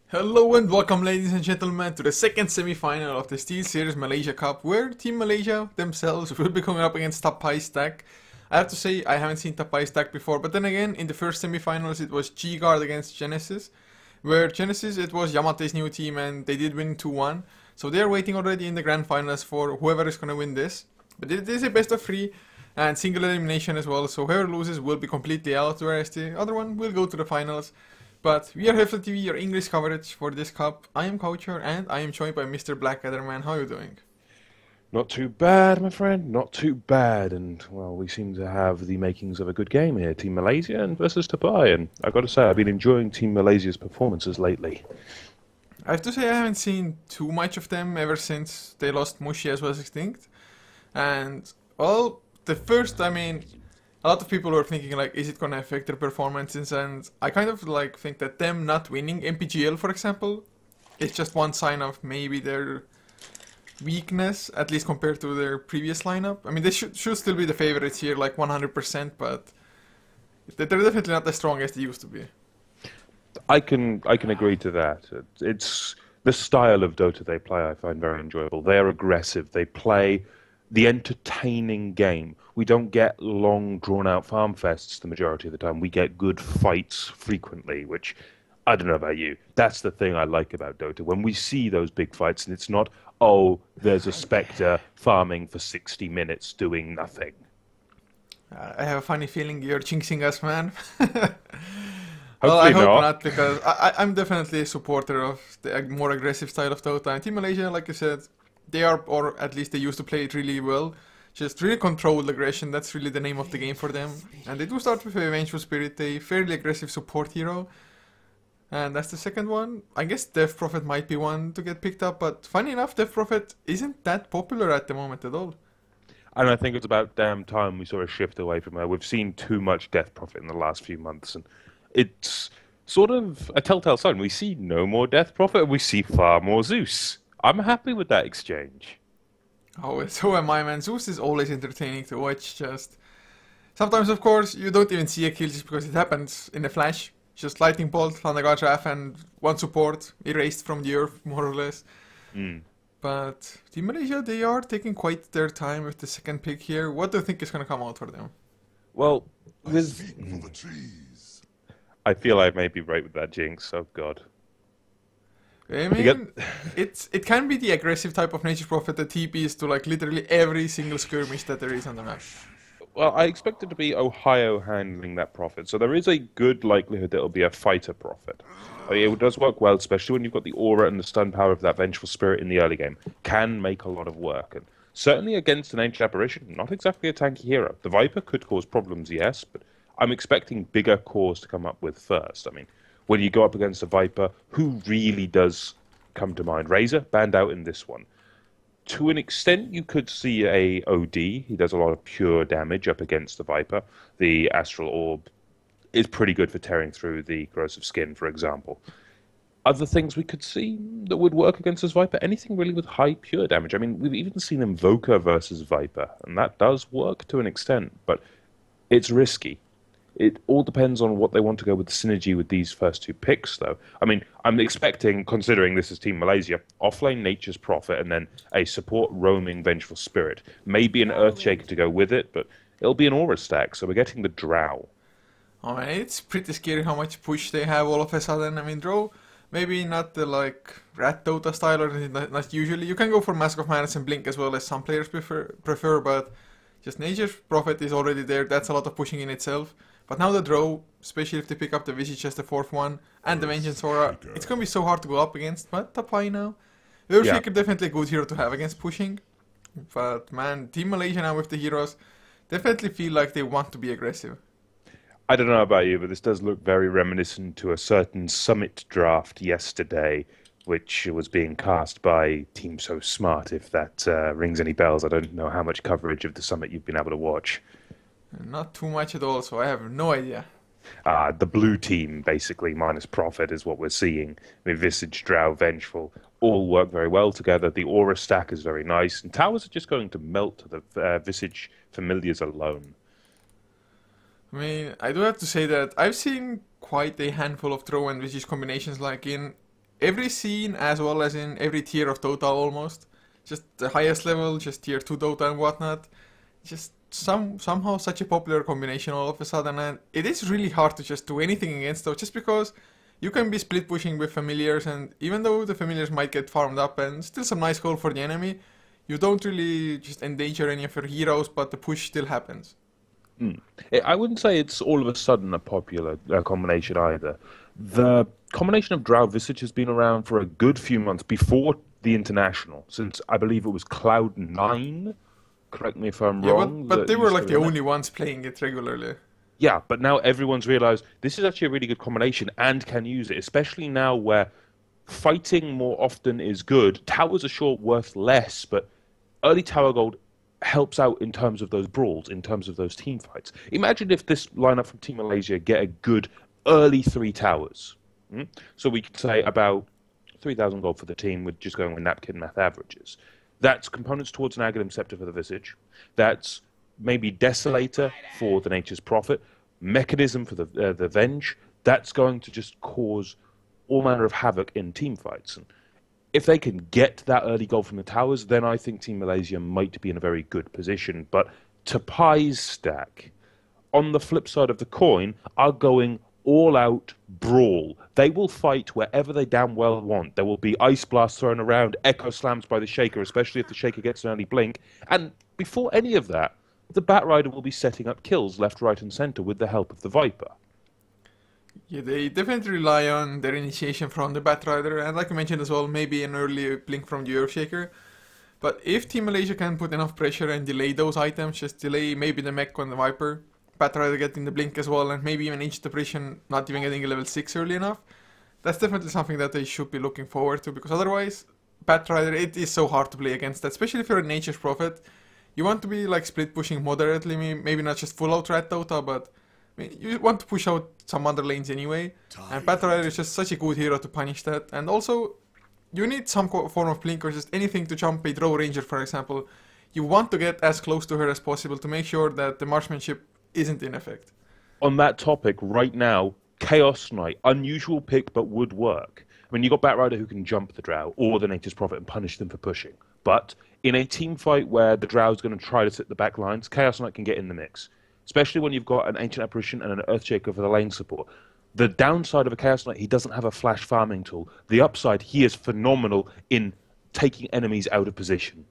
Hello and welcome, ladies and gentlemen, to the second semi-final of the Steelseries Malaysia Cup, where Team Malaysia themselves will be going up against Tapai stack. I have to say, I haven't seen Tapai stack before, but then again, in the first semi-finals it was G-Guard against Genesis, where Genesis, it was Yamate's new team and they did win 2-1, so they are waiting already in the grand finals for whoever is going to win this. But it is a best of 3 and single elimination as well, so whoever loses will be completely out, whereas the other one will go to the finals. But we are HeflaTV, your English coverage for this cup. I am Coucher and I am joined by Mr. Blackadderman. How are you doing? Not too bad, my friend. Not too bad. And, well, we seem to have the makings of a good game here. Team Malaysia and versus Tapai. And I've got to say, I've been enjoying Team Malaysia's performances lately. I have to say I haven't seen too much of them ever since they lost Mushi as was extinct. And, well, the first, a lot of people were thinking like, is it gonna affect their performances? And I kind of like think that them not winning MPGL, for example, is just one sign of maybe their weakness, at least compared to their previous lineup. I mean, they should still be the favorites here, like 100%, but they're definitely not as strong as they used to be. I can agree to that. It's the style of Dota they play I find very enjoyable. They are aggressive. They play the entertaining game. We don't get long, drawn-out farm fests the majority of the time. We get good fights frequently, which, I don't know about you, that's the thing I like about Dota. When we see those big fights, and it's not, oh, there's a Spectre farming for 60 minutes doing nothing. I have a funny feeling you're jinxing us, man. Well, I Hopefully hope not. not, because I'm definitely a supporter of the more aggressive style of Dota. And Team Malaysia, like you said, they are, or at least they used to play it really well. Just really controlled aggression, that's really the name of the game for them. And they do start with a Vengeful Spirit, a fairly aggressive support hero. And that's the second one. I guess Death Prophet might be one to get picked up, but funny enough, Death Prophet isn't that popular at the moment at all. And I think it's about damn time we saw a shift away from her. We've seen too much Death Prophet in the last few months, and it's sort of a telltale sign. We see no more Death Prophet, and we see far more Zeus. I'm happy with that exchange. Oh, so am I, man. Zeus is always entertaining to watch, just... Sometimes, of course, you don't even see a kill just because it happens in a flash. Just lightning bolt, thunder god Wrath, and one support erased from the earth, more or less. Mm. But Team Malaysia, they are taking quite their time with the second pick here. What do you think is going to come out for them? Well, There's there's... for the trees. I feel I may be right with that jinx. Oh, God. I You get... mean, it can be the aggressive type of Nature Prophet that TPs to like literally every single skirmish that there is on the map. Well, I expect it to be Ohio handling that Prophet, so there is a good likelihood that it'll be a fighter Prophet. It does work well, especially when you've got the aura and the stun power of that Vengeful Spirit in the early game. Can make a lot of work, and certainly against an Ancient Apparition, not exactly a tanky hero. The Viper could cause problems, yes, but I'm expecting bigger cores to come up with first. I mean, when you go up against a Viper, who really does come to mind? Razor, banned out in this one. To an extent, you could see a OD. He does a lot of pure damage up against the Viper. The Astral Orb is pretty good for tearing through the corrosive skin, for example. Other things we could see that would work against this Viper, anything really with high pure damage. I mean, we've even seen Invoker versus Viper, and that does work to an extent, but it's risky. It all depends on what they want to go with the synergy with these first two picks, though. I mean, I'm expecting, considering this is Team Malaysia, offlane Nature's Prophet and then a support roaming Vengeful Spirit. Maybe an Earthshaker to go with it, but it'll be an Aura stack, so we're getting the Drow. Oh man, it's pretty scary how much push they have all of a sudden. I mean, Drow, maybe not the like Rat Dota style or not usually. You can go for Mask of Madness and Blink as well as some players prefer, but just Nature's Prophet is already there. That's a lot of pushing in itself. But now the Drow, especially if they pick up the Visage as the fourth one, and the Vengeance Aura, it's gonna be so hard to go up against. But Tapai now, Yeah. Earthshaker definitely a good hero to have against pushing. But man, Team Malaysia now with the heroes definitely feel like they want to be aggressive. I don't know about you, but this does look very reminiscent to a certain Summit draft yesterday, which was being cast by Team So Smart, if that rings any bells. I don't know how much coverage of the Summit you've been able to watch. Not too much at all, so I have no idea. The blue team, basically, minus Prophet, is what we're seeing. I mean, Visage, Drow, Vengeful, all work very well together. The Aura stack is very nice, and towers are just going to melt to the Visage Familiars alone. I mean, I do have to say that I've seen quite a handful of throw and Visage combinations, like in every scene as well as in every tier of Dota almost. Just the highest level, just tier 2 Dota and whatnot. Just somehow such a popular combination all of a sudden, and it is really hard to just do anything against those just because you can be split pushing with familiars, and even though the familiars might get farmed up and still some nice gold for the enemy, you don't really just endanger any of your heroes, but the push still happens. I wouldn't say it's all of a sudden a popular combination either. The combination of Drow Visage has been around for a good few months before the International, since I believe it was Cloud9. Correct me if I'm wrong. But they were like the only ones playing it regularly. Yeah, but now everyone's realized this is actually a really good combination and can use it, especially now where fighting more often is good. Towers are sure worth less, but early tower gold helps out in terms of those brawls, in terms of those team fights. Imagine if this lineup from Team Malaysia get a good early 3 towers. So we could say about 3,000 gold for the team with just going with napkin math averages. That's components towards an Aghanim Scepter for the Visage. That's maybe Desolator for the Nature's Prophet. Mechanism for the Venge. That's going to just cause all manner of havoc in team fights. And if they can get that early goal from the towers, then I think Team Malaysia might be in a very good position. But Tapai's stack, on the flip side of the coin, are going all-out brawl. They will fight wherever they damn well want. There will be Ice Blasts thrown around, Echo Slams by the Shaker, especially if the Shaker gets an early blink. And before any of that, the Batrider will be setting up kills left, right, and centre with the help of the Viper. Yeah, they definitely rely on their initiation from the Batrider, and like you mentioned as well, maybe an early blink from the Earth Shaker. But if Team Malaysia can put enough pressure and delay those items, just delay maybe the mech on the Viper, Batrider getting the blink as well, and maybe even Ancient Apparition not even getting a level 6 early enough, that's definitely something that they should be looking forward to, because otherwise, Batrider, it is so hard to play against that, especially if you're a Nature's Prophet. You want to be like split pushing moderately, maybe not just full out rat Dota, but you want to push out some other lanes anyway, and Batrider is just such a good hero to punish that. And also, you need some form of blink or just anything to jump a Drow Ranger, for example. You want to get as close to her as possible to make sure that the marksmanship isn't in effect. On that topic, right now, Chaos Knight, unusual pick but would work. I mean, you got Batrider who can jump the Drow or the Nature's Prophet and punish them for pushing. But in a team fight where the Drow's going to try to sit the back lines, Chaos Knight can get in the mix. Especially when you've got an Ancient Apparition and an Earthshaker for the lane support. The downside of a Chaos Knight, he doesn't have a flash farming tool. The upside, he is phenomenal in taking enemies out of position.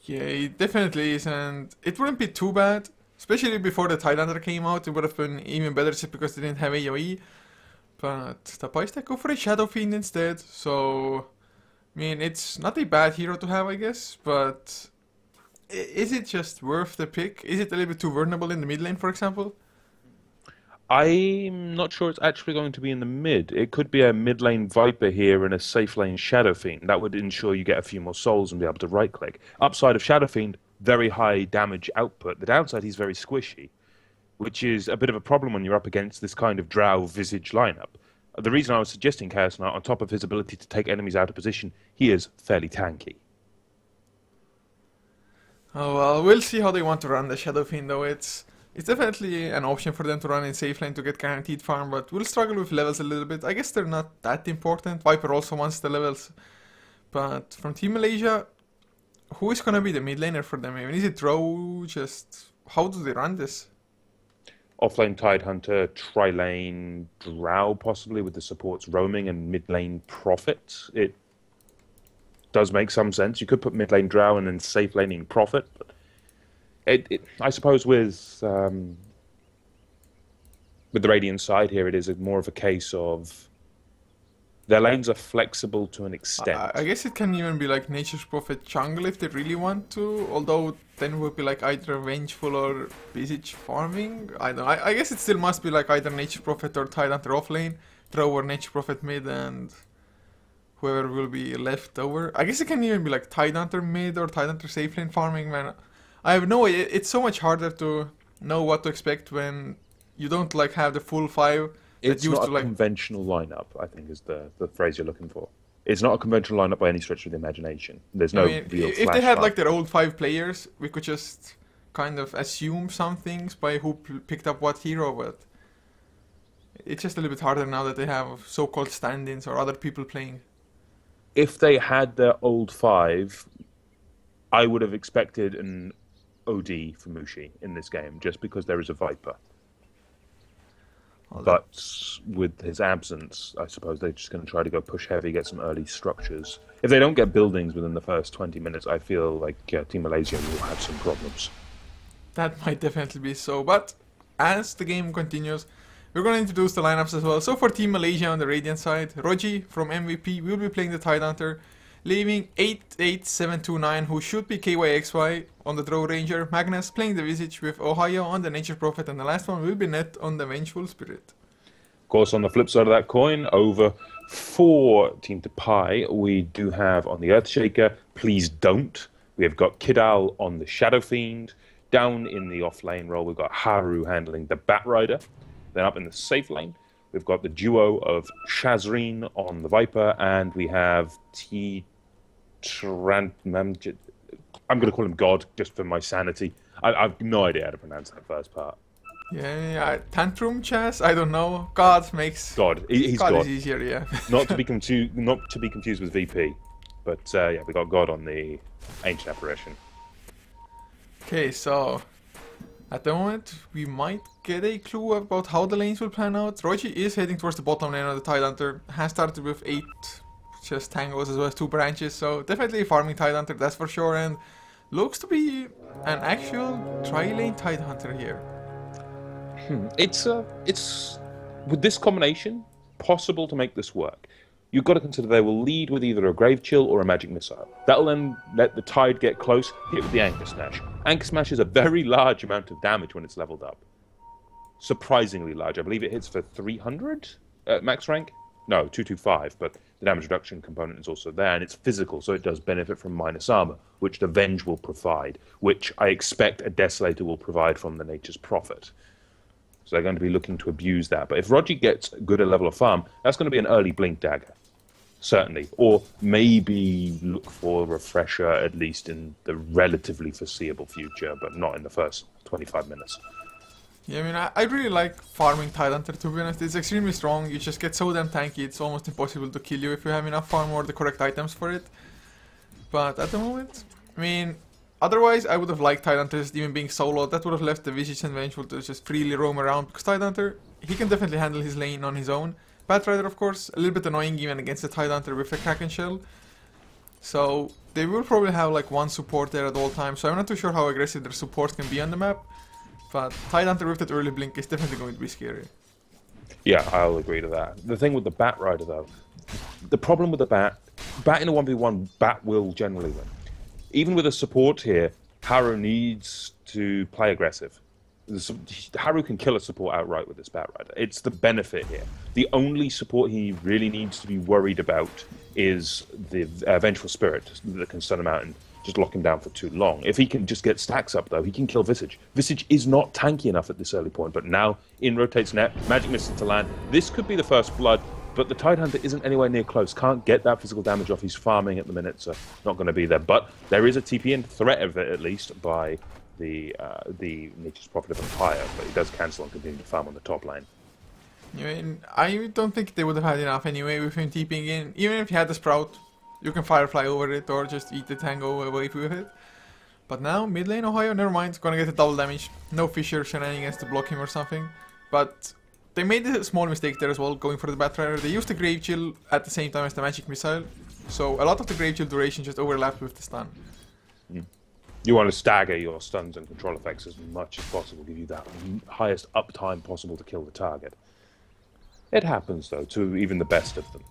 Yeah, it definitely is, and it wouldn't be too bad. Especially before the Tidehunter came out, it would have been even better just because they didn't have AoE. But Tapai stack go for a Shadow Fiend instead, so I mean, it's not a bad hero to have, I guess, but is it just worth the pick? Is it a little bit too vulnerable in the mid lane, for example? I'm not sure it's actually going to be in the mid. It could be a mid lane Viper here and a safe lane Shadow Fiend. That would ensure you get a few more souls and be able to right click. Upside of Shadow Fiend, very high damage output. The downside, he's very squishy, which is a bit of a problem when you're up against this kind of Drow Visage lineup. The reason I was suggesting Chaos Knight, on top of his ability to take enemies out of position, he is fairly tanky. Oh well, we'll see how they want to run the Shadow Fiend though. It's definitely an option for them to run in safe lane to get guaranteed farm, but we'll struggle with levels a little bit. I guess they're not that important. Viper also wants the levels. But from Team Malaysia, who is gonna be the mid laner for them? I mean, is it Drow? Just how do they run this? Offlane Tidehunter, tri-lane Drow possibly with the supports roaming and mid-lane Prophet. It does make some sense. You could put mid-lane Drow and then safe laning Prophet. But I suppose with the Radiant side here, it is more of a case of their lanes are flexible to an extent. I guess it can even be like Nature's Prophet jungle if they really want to, although then it would be like either Vengeful or Visage farming. I don't know. I guess it still must be like either Nature's Prophet or Tidehunter off lane, Drow or Nature's Prophet mid, and whoever will be left over. I guess it can even be like Tidehunter mid or Tidehunter safe lane farming, man. I have no idea. It's so much harder to know what to expect when you don't like have the full 5. It's not a conventional lineup, I think, is the phrase you're looking for. It's not a conventional lineup by any stretch of the imagination. There's no real flash. If they had like their old 5 players, we could just kind of assume some things by who picked up what hero, but It's just a little bit harder now that they have so-called stand-ins or other people playing. If they had their old five, I would have expected an OD for Mushi in this game, just because there is a Viper. But with his absence, I suppose they're just going to try to go push heavy, get some early structures. If they don't get buildings within the first 20 minutes, I feel like Team Malaysia will have some problems. That might definitely be so, but as the game continues, we're going to introduce the lineups as well. So for Team Malaysia on the Radiant side, Roji from MVP will be playing the Tidehunter, leaving 88729, who should be KYXY on the Drow Ranger, Magnus playing the Visage with Ohio on the Nature Prophet, and the last one will be Net on the Vengeful Spirit. Of course, on the flip side of that coin, over for Team Tapai, we do have on the Earthshaker, Please Don't. We have got Kidal on the Shadow Fiend. Down in the off lane role, we've got Haru handling the Bat Rider. Then up in the safe lane, we've got the duo of Shazreen on the Viper, and we have I'm going to call him God, just for my sanity. I've no idea how to pronounce that first part. Yeah, Tantrum Chess? I don't know. God makes... God. He's God. God is easier, yeah. not to be confused with VP. But yeah, we got God on the Ancient Apparition. Okay, so... At the moment, we might get a clue about how the lanes will plan out. Roji is heading towards the bottom lane of the Tidehunter. Has started with 8 just tangos as well as 2 branches, so definitely a farming Tidehunter, that's for sure, and looks to be an actual tri-lane Tidehunter here. It's with this combination possible to make this work. You've got to consider they will lead with either a Grave Chill or a Magic Missile. That'll then let the Tide get close, hit with the Anchor Smash. Anchor Smash is a very large amount of damage when it's leveled up. Surprisingly large. I believe it hits for 300 at max rank. No, 225, but the damage reduction component is also there, and it's physical, so it does benefit from minus armor, which the Venge will provide, which I expect a Desolator will provide from the Nature's Prophet. So they're going to be looking to abuse that. But if Roger gets a good level of farm, that's going to be an early Blink Dagger. Certainly. Or maybe look for a Refresher, at least in the relatively foreseeable future, but not in the first 25 minutes. Yeah, I mean, I really like farming Tidehunter, to be honest. It's extremely strong, you just get so damn tanky, it's almost impossible to kill you if you have enough farm or the correct items for it. But at the moment, I mean, otherwise I would have liked Tidehunters even being solo. That would have left the Visage and Vengeful to just freely roam around, because Tidehunter, he can definitely handle his lane on his own. Batrider, of course, a little bit annoying even against the Tidehunter with the Kraken Shell. So they will probably have like one support there at all times, so I'm not too sure how aggressive their support can be on the map. But Tidehunter with that early blink is definitely going to be scary. Yeah, I'll agree to that. The thing with the Bat Rider, though, the problem with the Bat in a 1v1, Bat will generally win. Even with a support here, Haru needs to play aggressive. Haru can kill a support outright with this Bat Rider. It's the benefit here. The only support he really needs to be worried about is the Vengeful Spirit that can stun him out and just lock him down for too long. If he can just get stacks up, though, he can kill Visage. Visage is not tanky enough at this early point, but now in rotates net, Magic Missile to land. This could be the first blood, but the Tidehunter isn't anywhere near close. Can't get that physical damage off. He's farming at the minute, so not going to be there. But there is a TP in threat of it, at least, by the Nature's Prophet of Empire, but he does cancel and continue to farm on the top lane. I mean, I don't think they would have had enough anyway with him TPing in. Even if he had the Sprout, you can Firefly over it or just eat the Tango away with it. But now, mid lane Ohio, never mind, gonna get a double damage. No Fissure shenanigans to block him or something. But they made a small mistake there as well, going for the Batrider. They used the Grave Chill at the same time as the Magic Missile. So a lot of the Grave Chill duration just overlapped with the stun. You want to stagger your stuns and control effects as much as possible, give you that highest uptime possible to kill the target. It happens, though, to even the best of them.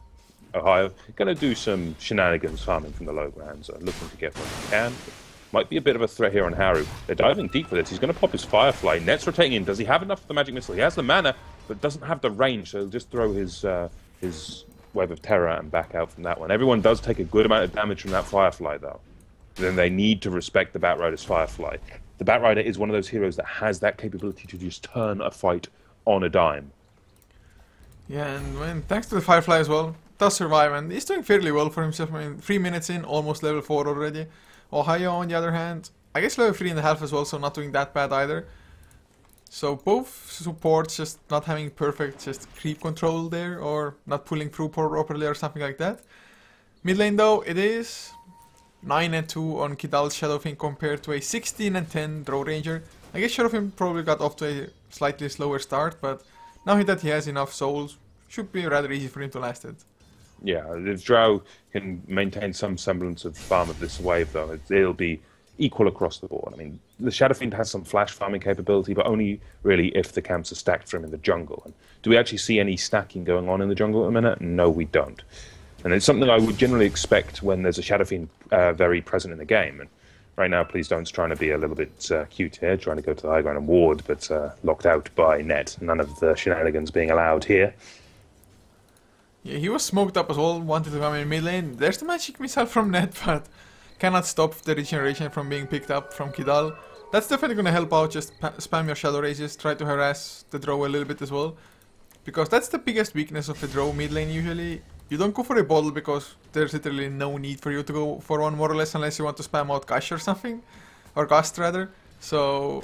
Ohio going to do some shenanigans farming from the low grounds, looking to get what he can. Might be a bit of a threat here on Haru. They're diving deep with it. He's going to pop his Firefly. Net's rotating in. Does he have enough for the Magic Missile? He has the mana, but doesn't have the range, so he'll just throw his Wave of Terror and back out from that one. Everyone does take a good amount of damage from that Firefly, though. Then they need to respect the Batrider's Firefly. The Batrider is one of those heroes that has that capability to just turn a fight on a dime. Yeah, and thanks to the Firefly as well, does survive, and he's doing fairly well for himself. I mean, 3 minutes in, almost level 4 already. Ohio, on the other hand, I guess level 3.5 as well, so not doing that bad either. So both supports just not having perfect just creep control there, or not pulling through properly or something like that. Mid lane though, it is 9 and 2 on Kidal's Shadowfin compared to a 16 and 10 Drow Ranger. I guess Shadowfin probably got off to a slightly slower start, but now that he has enough souls, should be rather easy for him to last it. Yeah, if Drow can maintain some semblance of farm of this wave, though, it'll be equal across the board. I mean, the Shadow Fiend has some flash farming capability, but only really if the camps are stacked for him in the jungle. And do we actually see any stacking going on in the jungle at the minute? No, we don't. And it's something I would generally expect when there's a Shadow Fiend very present in the game. And right now, Please Don't's trying to be a little bit cute here, trying to go to the high ground and ward, but locked out by net. None of the shenanigans being allowed here. Yeah, he was smoked up as well, wanted to come in mid lane. There's the magic missile from net, but cannot stop the regeneration from being picked up from Kidal. That's definitely going to help out, just spam your Shadow Rages, try to harass the Drow a little bit as well. Because that's the biggest weakness of the Drow mid lane usually. You don't go for a bottle because there's literally no need for you to go for one more or less unless you want to spam out Gush or something. Or Gust rather. So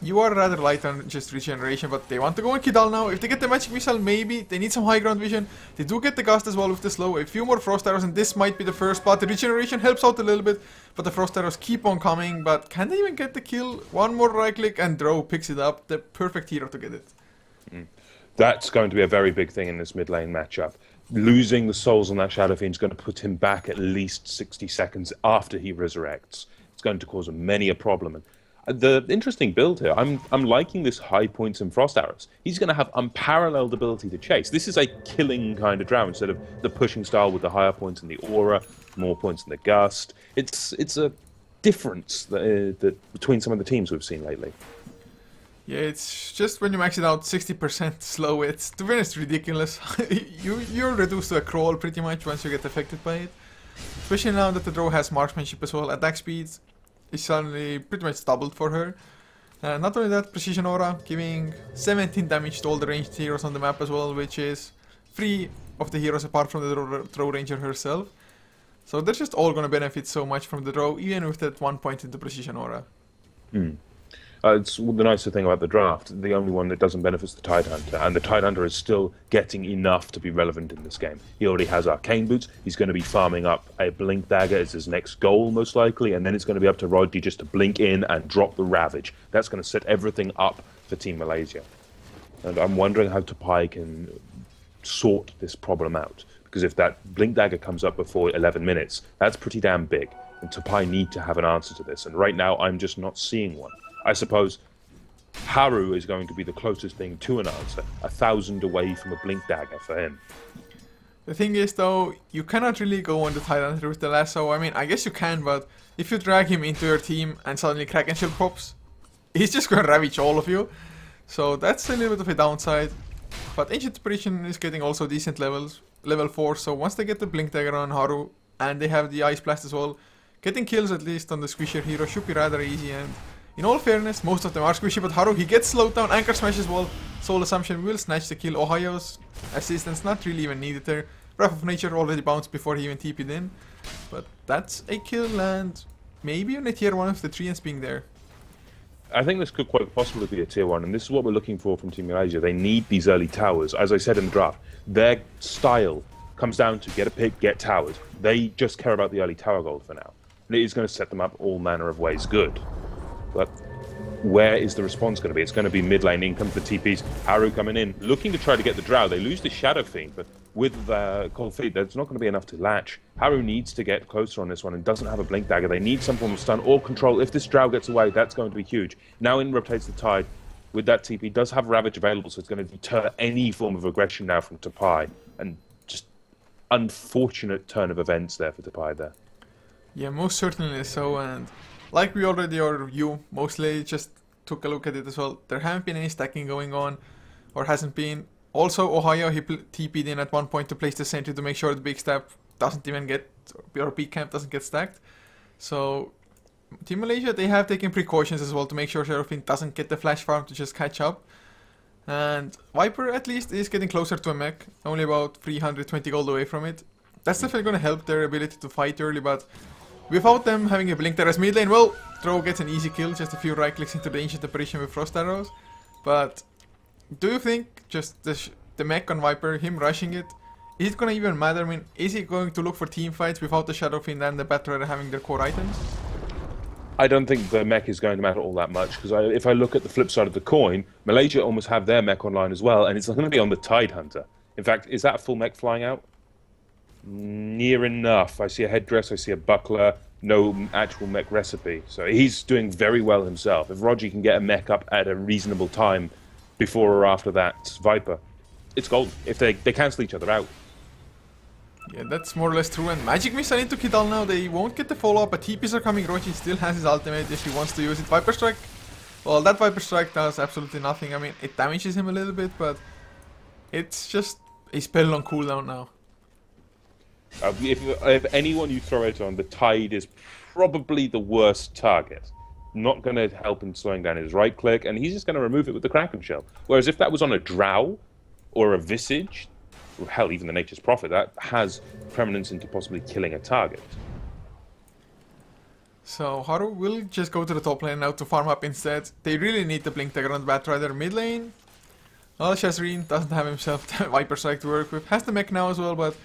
you are rather light on just regeneration, but they want to go on Kidal now. If they get the magic missile, maybe. They need some high ground vision. They do get the Gust as well with the slow. A few more frost arrows and this might be the first spot. The regeneration helps out a little bit, but the frost arrows keep on coming. But can they even get the kill? One more right click and Drow picks it up. The perfect hero to get it. That's going to be a very big thing in this mid lane matchup. Losing the souls on that Shadow Fiend is going to put him back at least 60 seconds after he resurrects. It's going to cause him many a problem. And the interesting build here, I'm liking this high points and frost arrows. He's going to have unparalleled ability to chase. This is a killing kind of drow instead of the pushing style with the higher points in the aura, more points in the gust. It's a difference that between some of the teams we've seen lately. Yeah, it's just when you max it out 60% slow, it's, to be honest, ridiculous. You're reduced to a crawl pretty much once you get affected by it. Especially now that the Drow has marksmanship as well. Attack speed is suddenly pretty much doubled for her. Not only that, precision aura giving 17 damage to all the ranged heroes on the map as well, which is 3 of the heroes apart from the Drow Ranger herself. So they're just all gonna benefit so much from the Drow, even with that 1 point in the precision aura. It's the nicer thing about the draft. The only one that doesn't benefit is the Tidehunter, and the Tidehunter is still getting enough to be relevant in this game. He already has Arcane Boots. He's going to be farming up a Blink Dagger as his next goal, most likely, and then it's going to be up to Roddy just to blink in and drop the Ravage. That's going to set everything up for Team Malaysia. And I'm wondering how Tapai can sort this problem out, because if that Blink Dagger comes up before 11 minutes, that's pretty damn big, and Tapai need to have an answer to this, and right now I'm just not seeing one. I suppose Haru is going to be the closest thing to an answer, 1,000 away from a Blink Dagger for him. The thing is though, you cannot really go on the Tidehunter with the lasso. I mean, I guess you can, but if you drag him into your team and suddenly Kraken Shield pops, he's just gonna ravage all of you. So that's a little bit of a downside. But Ancient Apparition is getting also decent levels, level 4, so once they get the Blink Dagger on Haru, and they have the Ice Blast as well, getting kills at least on the squishier hero should be rather easy. And in all fairness, most of them are squishy, but Haru, he gets slowed down, Anchor Smash as well. Soul Assumption will snatch the kill. Ohio's assistance not really even needed there. Wrath of Nature already bounced before he even TP'd in. But that's a kill, and maybe even a tier 1 of the Treants being there. I think this could quite possibly be a tier 1, and this is what we're looking for from Team Malaysia. They need these early towers. As I said in the draft, their style comes down to get a pick, get towers. They just care about the early tower gold for now. And it is going to set them up all manner of ways good. But where is the response going to be? It's going to be mid lane. In comes the TPs. Haru coming in, looking to try to get the Drow. They lose the Shadow Fiend, but with Cold Feet, there's not going to be enough to latch. Haru needs to get closer on this one and doesn't have a Blink Dagger. They need some form of stun or control. If this Drow gets away, that's going to be huge. Now in rotates the Tide. With that TP, does have Ravage available, so it's going to deter any form of aggression now from Tapai. And just unfortunate turn of events there for Tapai there. Yeah, most certainly so, and like we already, or you mostly just took a look at it as well, there haven't been any stacking going on, or hasn't been. Also, Ohio, he TP'd in at one point to place the sentry to make sure the big stab doesn't even get, or big camp doesn't get stacked. So, Team Malaysia, they have taken precautions as well to make sure Sheriffin doesn't get the flash farm to just catch up. And Viper at least is getting closer to a mech, only about 320 gold away from it. That's definitely going to help their ability to fight early, but without them having a Blink there as mid lane, well, Drow gets an easy kill, just a few right clicks into the Ancient Apparition with Frost Arrows. But do you think just the mech on Viper, him rushing it, is it gonna even matter? I mean, is he going to look for team fights without the Shadow Fiend and the Batrider having their core items? I don't think the mech is going to matter all that much, because if I look at the flip side of the coin, Malaysia almost have their mech online as well, and it's going to be on the Tide Hunter. In fact, is that a full mech flying out? Near enough. I see a headdress, I see a buckler, no actual mech recipe. So he's doing very well himself. If Roger can get a mech up at a reasonable time before or after that Viper, it's gold. If they cancel each other out. Yeah, that's more or less true. And Magic Missile into Kidal now, they won't get the follow-up, but TPs are coming. Rochi still has his ultimate if he wants to use it. Viper Strike, well, that Viper Strike does absolutely nothing. I mean, it damages him a little bit, but it's just a spell on cooldown now. If anyone you throw it on, the Tide is probably the worst target. Not going to help in slowing down his right click, and he's just going to remove it with the Kraken Shell. Whereas if that was on a Drow or a Visage, or hell, even the Nature's Prophet, that has permanence into possibly killing a target. So Haru will just go to the top lane now to farm up instead. They really need the Blink Dagger on the Batrider mid lane. Well, Shazreen doesn't have himself the Viper Strike to work with. Has the mech now as well, but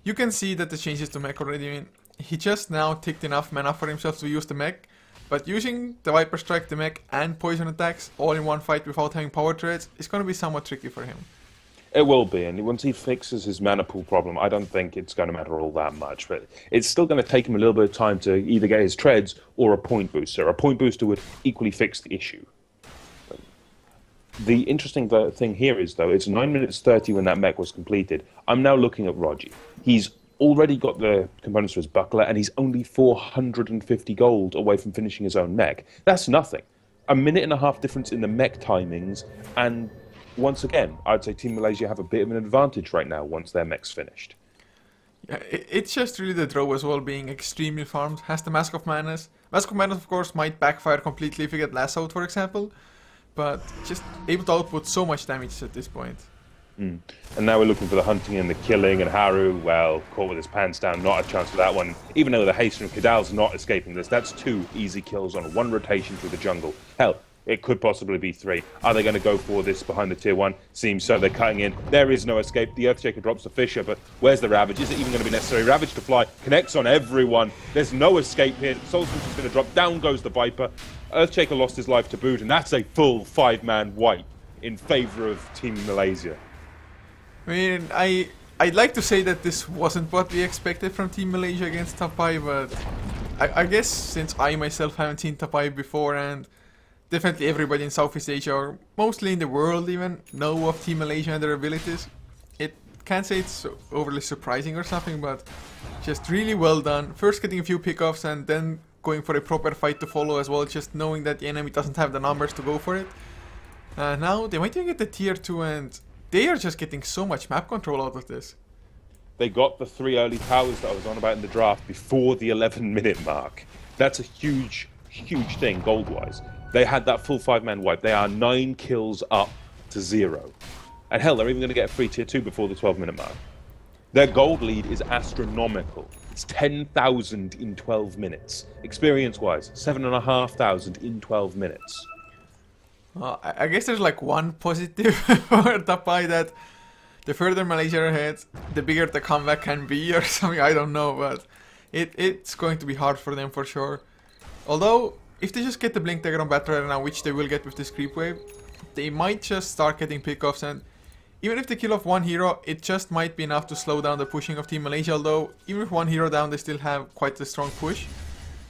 you can see that the changes to mech already. I mean, he just now ticked enough mana for himself to use the mech. But using the Viper Strike, the mech, and poison attacks all in one fight without having power treads is going to be somewhat tricky for him. It will be, and once he fixes his mana pool problem, I don't think it's going to matter all that much. But it's still going to take him a little bit of time to either get his treads or a point booster. A point booster would equally fix the issue. The interesting thing here is, though, it's 9 minutes 30 when that mech was completed. I'm now looking at Rogi. He's already got the components for his buckler, and he's only 450 gold away from finishing his own mech. That's nothing. A minute and a half difference in the mech timings, and once again, I'd say Team Malaysia have a bit of an advantage right now once their mech's finished. Yeah, it's just really the draw as well being extremely farmed. Has the Mask of Madness. Mask of Madness, of course, might backfire completely if you get lassoed, for example. But just able to output so much damage at this point. And now we're looking for the hunting and the killing, and Haru, well, caught with his pants down, not a chance for that one. Even though the haste from Kidal's not escaping this, that's 2 easy kills on 1 rotation through the jungle. Hell, it could possibly be 3. Are they going to go for this behind the tier 1? Seems so. They're cutting in. There is no escape. The Earthshaker drops the Fisher, but where's the Ravage? Is it even going to be necessary? Ravage to fly. Connects on everyone. There's no escape here. Soul Switch is going to drop. Down goes the Viper. Earthshaker lost his life to boot, and that's a full 5-man wipe in favor of Team Malaysia. I mean, I'd like to say that this wasn't what we expected from Team Malaysia against Tapai, but I guess since I myself haven't seen Tapai before, and definitely everybody in Southeast Asia, or mostly in the world even, know of Team Malaysia and their abilities, it can't say it's overly surprising or something, but just really well done. First getting a few pickoffs and then going for a proper fight to follow as well, just knowing that the enemy doesn't have the numbers to go for it. Now they might even get the tier 2, and they are just getting so much map control out of this. They got the 3 early towers that I was on about in the draft before the 11-minute mark. That's a huge, huge thing gold-wise. They had that full 5-man wipe. They are 9 kills up to 0. And hell, they're even going to get a free tier 2 before the 12-minute mark. Their gold lead is astronomical. It's 10,000 in 12 minutes. Experience-wise, 7,500 in 12 minutes. I guess there's like one positive for Tapai, that the further Malaysia are ahead, the bigger the comeback can be or something, I don't know, but it's going to be hard for them for sure. Although, if they just get the Blink Dagger on Batrider now, which they will get with this creep wave, they might just start getting pickoffs, and even if they kill off one hero, it just might be enough to slow down the pushing of Team Malaysia, although even with one hero down, they still have quite a strong push.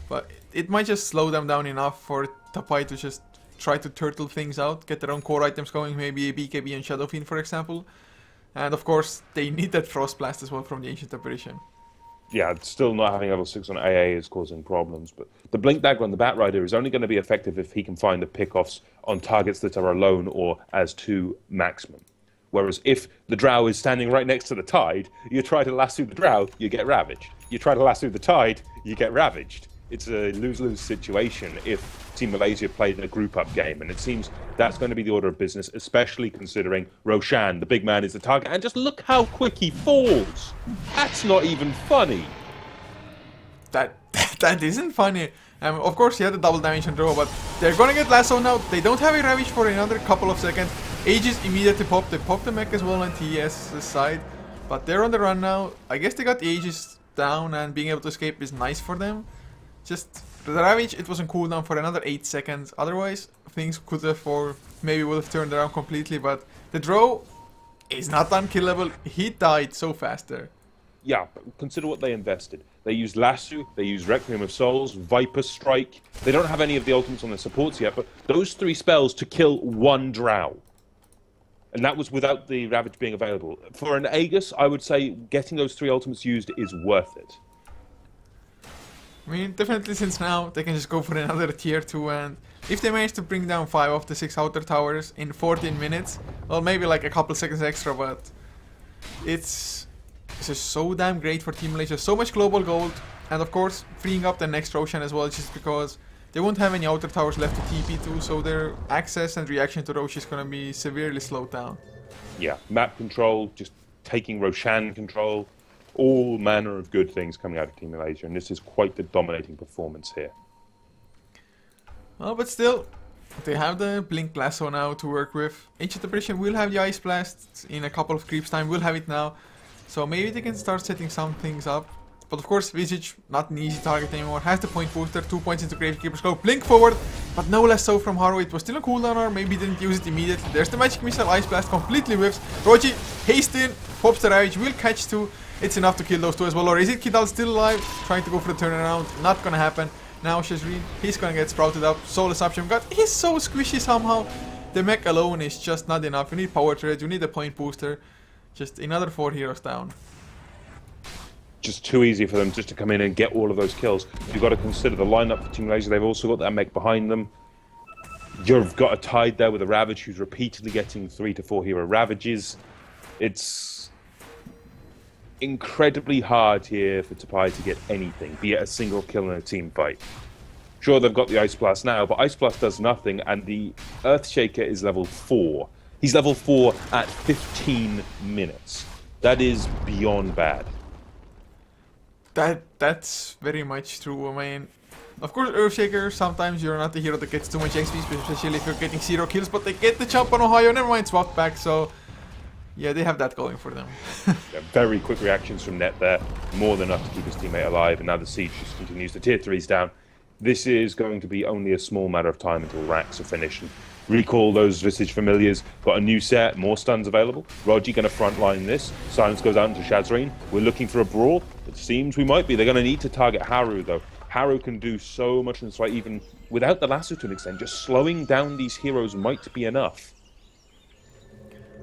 But it might just slow them down enough for Tapai to just try to turtle things out, get their own core items going, maybe a BKB and Shadow Fiend, for example. And of course, they need that Frost Blast as well from the Ancient Apparition. Yeah, still not having level 6 on AA is causing problems, but the Blink Dagger on the Batrider is only going to be effective if he can find the pickoffs on targets that are alone or as 2 maximum. Whereas if the Drow is standing right next to the Tide, you try to lasso the Drow, you get ravaged. You try to lasso the Tide, you get ravaged. It's a lose-lose situation if Team Malaysia played in a group-up game, and it seems that's going to be the order of business, especially considering Roshan, the big man, is the target, and just look how quick he falls! That's not even funny! That isn't funny. Of course, he had the double damage on draw, but they're gonna get lasso now. They don't have a Ravage for another couple of seconds. Aegis immediately pop. They pop the mech as well on TS's side, but they're on the run now. I guess they got the Aegis down, and being able to escape is nice for them. Just the Ravage, it was on cooldown for another 8 seconds. Otherwise, things could have or maybe would have turned around completely, but the draw is not unkillable. He died so fast there. Yeah, but consider what they invested. They used Lasso, they used Requiem of Souls, Viper Strike. They don't have any of the ultimates on their supports yet, but those 3 spells to kill 1 Drow. And that was without the Ravage being available. For an Aegis, I would say getting those 3 ultimates used is worth it. I mean, definitely since now they can just go for another tier 2, and if they manage to bring down 5 of the 6 outer towers in 14 minutes, well, maybe like a couple seconds extra, but it's just so damn great for Team Malaysia. So much global gold, and of course freeing up the next Roshan as well, just because they won't have any outer towers left to TP to, so their access and reaction to Rosh is going to be severely slowed down. Yeah, map control, just taking Roshan control, all manner of good things coming out of Team Malaysia, and this is quite the dominating performance here. Oh, but still, they have the Blink Lasso now to work with. Ancient Apparition will have the Ice Blast in a couple of creeps time, will have it now. So maybe they can start setting some things up. But of course, Visage, not an easy target anymore, has the point booster, 2 points into Gravekeeper's Glow, blink forward, but no less so from Haru. It was still a cooldown, or maybe didn't use it immediately. There's the Magic Missile, Ice Blast, completely whiffs. Roji, haste in, pops the Ravage, will catch 2. It's enough to kill those 2 as well. Or is it Kidal still alive? Trying to go for the turnaround, not gonna happen. Now Shazreen, he's gonna get sprouted up. Soulless Option God, he's so squishy somehow. The mech alone is just not enough. You need power treads, you need a point booster. Just another 4 heroes down. Just too easy for them just to come in and get all of those kills. You've got to consider the lineup for Team Malaysia. They've also got that mech behind them. You've got a Tide there with a Ravage who's repeatedly getting 3 to 4 hero Ravages. It's incredibly hard here for Tapai to get anything, be it a single kill in a team fight. Sure, they've got the Ice Blast now, but Ice Blast does nothing, and the Earthshaker is level 4. He's level 4 at 15 minutes. That is beyond bad. That's very much true. I mean, of course, Earthshaker, sometimes you're not the hero that gets too much XP, especially if you're getting 0 kills, but they get the jump on Ohio, never mind swapped back, so yeah, they have that going for them. Yeah, very quick reactions from Net there, more than enough to keep his teammate alive, and now the siege just continues. The tier 3's down. This is going to be only a small matter of time until racks are finished. And recall those Visage Familiars, got a new set, more stuns available. Roji going to frontline this. Silence goes out into Shazreen. We're looking for a brawl. It seems we might be. They're going to need to target Haru, though. Haru can do so much in this fight, even without the lasso to an extent. Just slowing down these heroes might be enough.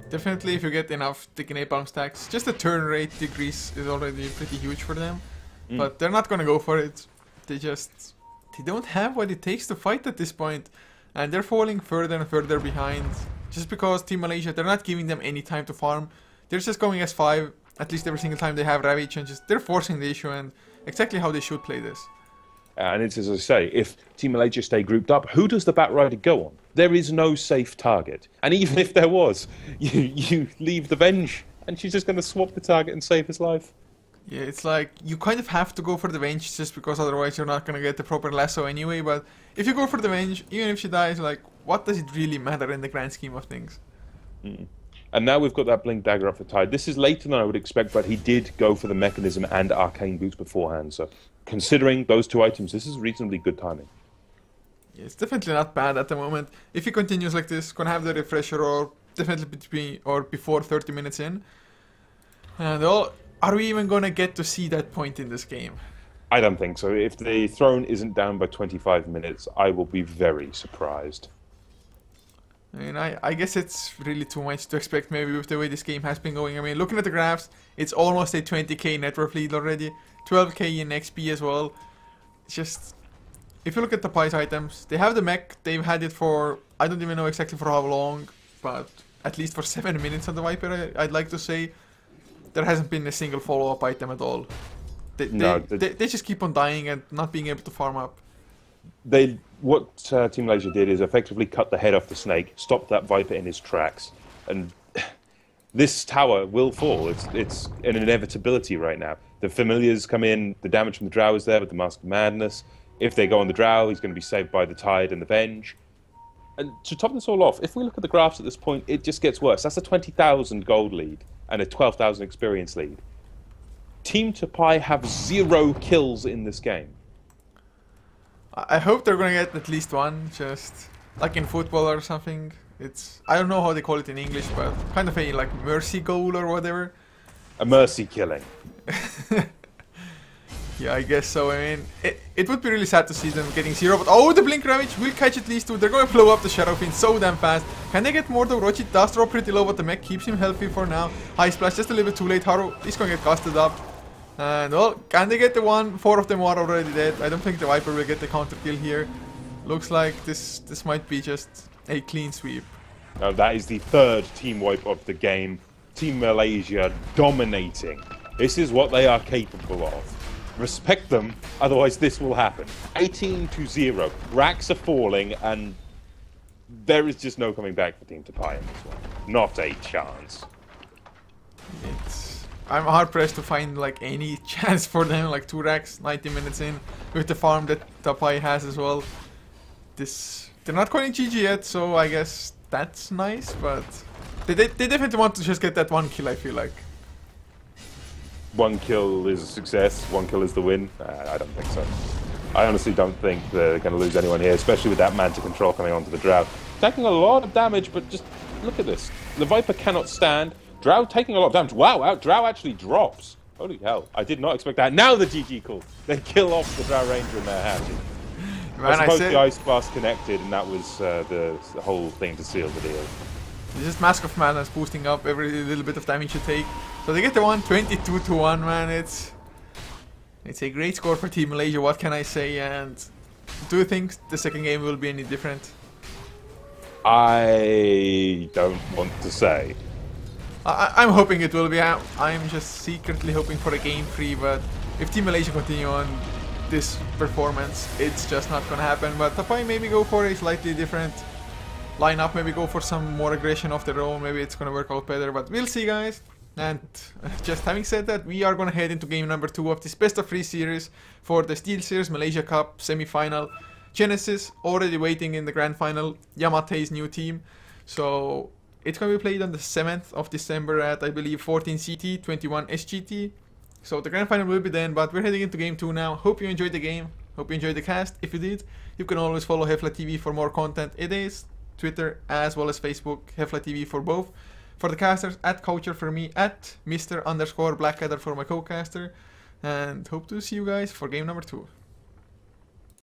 Definitely, if you get enough Taking Napalm stacks, just the turn rate decrease is already pretty huge for them. But they're not going to go for it. They don't have what it takes to fight at this point. And they're falling further and further behind. Just because Team Malaysia, they're not giving them any time to farm. They're just going S5, at least every single time they have Ravage, and they're forcing the issue, and exactly how they should play this. And it's as I say, if Team Malaysia stay grouped up, who does the Bat Rider go on? There is no safe target. And even if there was, you leave the Venge, and she's just going to swap the target and save his life. Yeah, it's like, you kind of have to go for the Venge, just because otherwise you're not going to get the proper lasso anyway, but if you go for the Venge, even if she dies, like, what does it really matter in the grand scheme of things? And now we've got that Blink Dagger up for Tide. This is later than I would expect, but he did go for the Mechanism and Arcane Boots beforehand, so considering those 2 items, this is reasonably good timing. Yeah, it's definitely not bad at the moment. If he continues like this, gonna have the refresher, or definitely between or before 30 minutes in. And are we even gonna get to see that point in this game? I don't think so. If the throne isn't down by 25 minutes, I will be very surprised. I mean, I guess it's really too much to expect maybe with the way this game has been going. I mean, looking at the graphs, it's almost a 20k net worth lead already. 12k in XP as well. It's just, if you look at the Tapai's items, they have the mech. They've had it for, I don't even know exactly for how long, but at least for 7 minutes on the Viper, I'd like to say. There hasn't been a single follow-up item at all. They just keep on dying and not being able to farm up. What Team Malaysia did is effectively cut the head off the snake, stopped that Viper in his tracks, and this tower will fall. It's an inevitability right now. The familiars come in, the damage from the Drow is there with the Mask of Madness. If they go on the Drow, he's going to be saved by the Tide and the Venge. And to top this all off, if we look at the graphs at this point, it just gets worse. That's a 20,000 gold lead and a 12,000 experience lead. Team Tapai have 0 kills in this game. I hope they're gonna get at least one, just like in football or something. It's, I don't know how they call it in English, but kind of a like mercy goal or whatever. A mercy killing. Yeah, I guess so. I mean, it would be really sad to see them getting 0, but oh, the blink ravage will catch at least 2. They're going to blow up the Shadow Fiend so damn fast. Can they get more though? Rochi does drop pretty low, but the mech keeps him healthy for now. High splash just a little bit too late. Haru is going to get casted up. And well, can they get the one? 4 of them are already dead. I don't think the Viper will get the counter kill here. Looks like this might be just a clean sweep. Now that is the 3rd team wipe of the game. Team Malaysia dominating. This is what they are capable of. Respect them, otherwise this will happen. 18-0. Racks are falling, and there is just no coming back for Team Tapai in this one. Not a chance. I'm hard pressed to find like any chance for them. Like 2 racks, 90 minutes in, with the farm that Tapai has as well. They're not calling GG yet, so I guess that's nice. But they definitely want to just get that 1 kill. I feel like. 1 kill is a success, 1 kill is the win. I don't think so. I honestly don't think they're going to lose anyone here, especially with that Manta control coming onto the Drow. Taking a lot of damage, but just look at this. The Viper cannot stand. Drow taking a lot of damage. Wow, Drow actually drops. Holy hell, I did not expect that. Now the GG call. They kill off the Drow Ranger in their hatchet. I suppose the Ice Blast connected, and that was the whole thing to seal the deal. It's just Mask of Madness boosting up every little bit of damage you take. So they get the one, 22-1, man. It's a great score for Team Malaysia, what can I say? And do you think the second game will be any different? I don't want to say. I'm hoping it will be. I'm just secretly hoping for a game 3, but if Team Malaysia continue on this performance, it's just not gonna happen. But Tapai maybe go for a slightly different lineup, maybe go for some more aggression of their own, maybe it's gonna work out better, but we'll see, guys. And just having said that, we are gonna head into game number 2 of this best of 3 series for the Steelseries Malaysia Cup semi-final. Genesis already waiting in the grand final, Yamate's new team. So it's gonna be played on the 7th of December at, I believe, 14 CT, 21 SGT. So the grand final will be then, but we're heading into game 2 now. Hope you enjoyed the game, hope you enjoyed the cast. If you did, you can always follow HeflaTV for more content. It is Twitter as well as Facebook, HeflaTV for both. For the casters, at Coucher for me, at Mr_Blackadder for my co-caster. And hope to see you guys for game number 2.